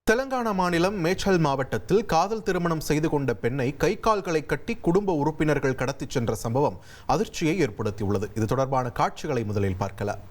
தெலங்கானா மாநிலம் மேச்சல் மாவட்டத்தில் காதல் திருமணம் செய்து கொண்ட பெண்ணை கை கால்களை கட்டி குடும்ப உறுப்பினர்கள் கடத்திச் சென்ற சம்பவம் அதிர்ச்சியை ஏற்படுத்தியுள்ளது. இது தொடர்பான காட்சிகளை முதலில் பார்க்கலாம்.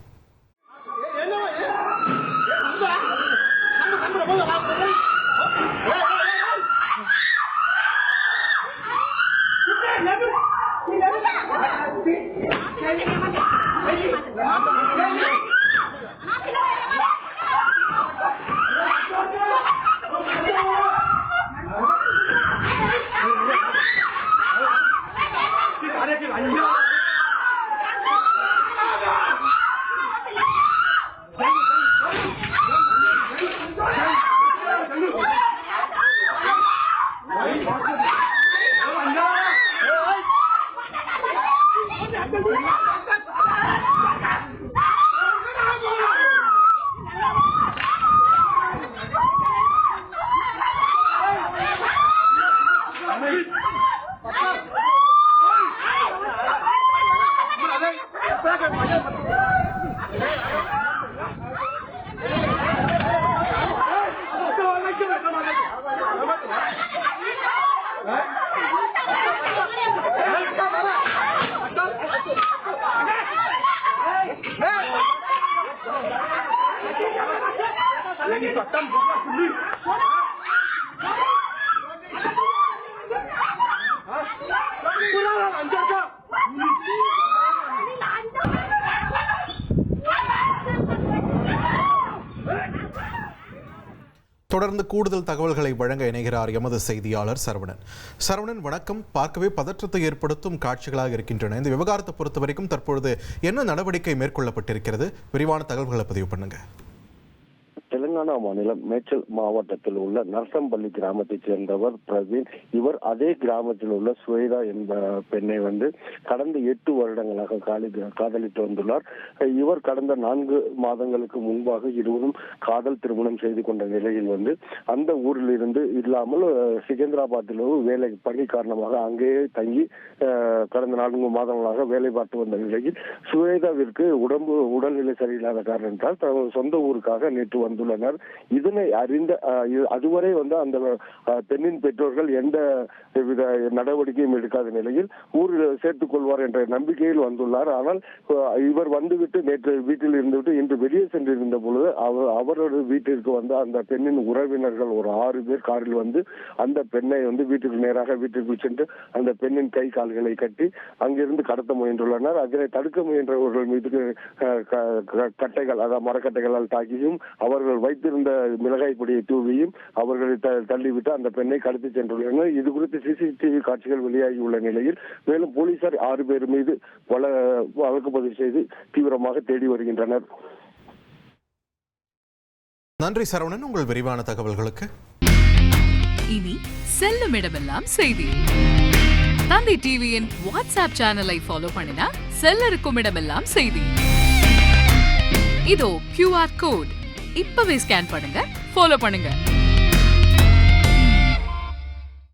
தொடர்ந்து கூடுதல் தகவல்களை வழங்க இணைகிறார் எமது செய்தியாளர் சரவணன். வணக்கம். பார்க்கவே பதற்றத்தை ஏற்படுத்தும் காட்சிகளாக இருக்கின்றன. இந்த விவகாரத்தை பொறுத்த வரைக்கும் தற்பொழுது என்ன நடவடிக்கை மேற்கொள்ளப்பட்டிருக்கிறது? விரிவான தகவல்களை பதிவு பண்ணுங்க. தெலுங்கானா மாநிலம் மேச்சல் மாவட்டத்தில் உள்ள நரசம்பள்ளி கிராமத்தைச் சேர்ந்தவர் பிரவீன். இவர் அதே கிராமத்தில் உள்ள சுவேதா என்ற பெண்ணை கடந்த 8 வருடங்களாக காதலித்து வந்துள்ளார். இவர் கடந்த 4 மாதங்களுக்கு முன்பாக இருவரும் காதல் திருமணம் செய்து கொண்ட நிலையில் அந்த ஊரில் இருந்து இல்லாமல் சிகந்தராபாத்தில் வேலை பணி காரணமாக அங்கேயே தங்கி கடந்த 4 மாதங்களாக வேலை பார்த்து வந்த நிலையில் சுவேதாவிற்கு உடல்நிலை சரியில்லாத காரணத்தால் தனது சொந்த ஊருக்காக நேற்று வந்துள்ளனர். இதனை அறிந்த அதுவரை அந்த பெண்ணின் பெற்றோர்கள் எந்த வித நடவடிக்கையும் எடுக்காத நிலையில் ஊரில் சேர்த்துக் கொள்வார் என்ற நம்பிக்கையில் வந்துள்ளார். ஆனால் இவர் வந்துவிட்டு நேற்று வீட்டில் இருந்துவிட்டு இன்று வெளியே சென்றிருந்த பொழுது அவரது வீட்டிற்கு அந்த பெண்ணின் உறவினர்கள் ஒரு 6 பேர் காரில் அந்த பெண்ணை வீட்டிற்கு நேராக வீட்டிற்கு சென்று அந்த பெண்ணின் கை கால்களை கட்டி அங்கிருந்து கடத்த முயன்றுள்ளனர். அதனை தடுக்க முயன்றவர்கள் மீது கட்டைகள், அதாவது மரக்கட்டைகளால் தாக்கியும் அவர்கள் வைத்திருந்த மிளகாய் பொடியை தூவியும் அவர்களை தள்ளிவிட்டு அந்த பெண்ணை கடத்தி சென்றுள்ளனர். இது குறித்து சிசிடிவி காட்சிகள் வெளியாகியுள்ள நிலையில் மேலும் போலீசார் 6 பேர் மீது வழக்கு பதிவு செய்து தீவிரமாக தேடி வருகின்றனர். நன்றி சரவணன், உங்கள் விரிவான தகவல்களுக்கு. இனி செல்லும் இடமெல்லாம் செய்தி. தந்தி டிவியின் வாட்ஸ்அப் சேனலை ஃபாலோ பண்ணினா செல்ல இருக்கும் இடமெல்லாம் செய்தி. இதோ QR கோட் இப்பவே ஸ்கேன் பண்ணுங்க, ஃபாலோ பண்ணுங்க.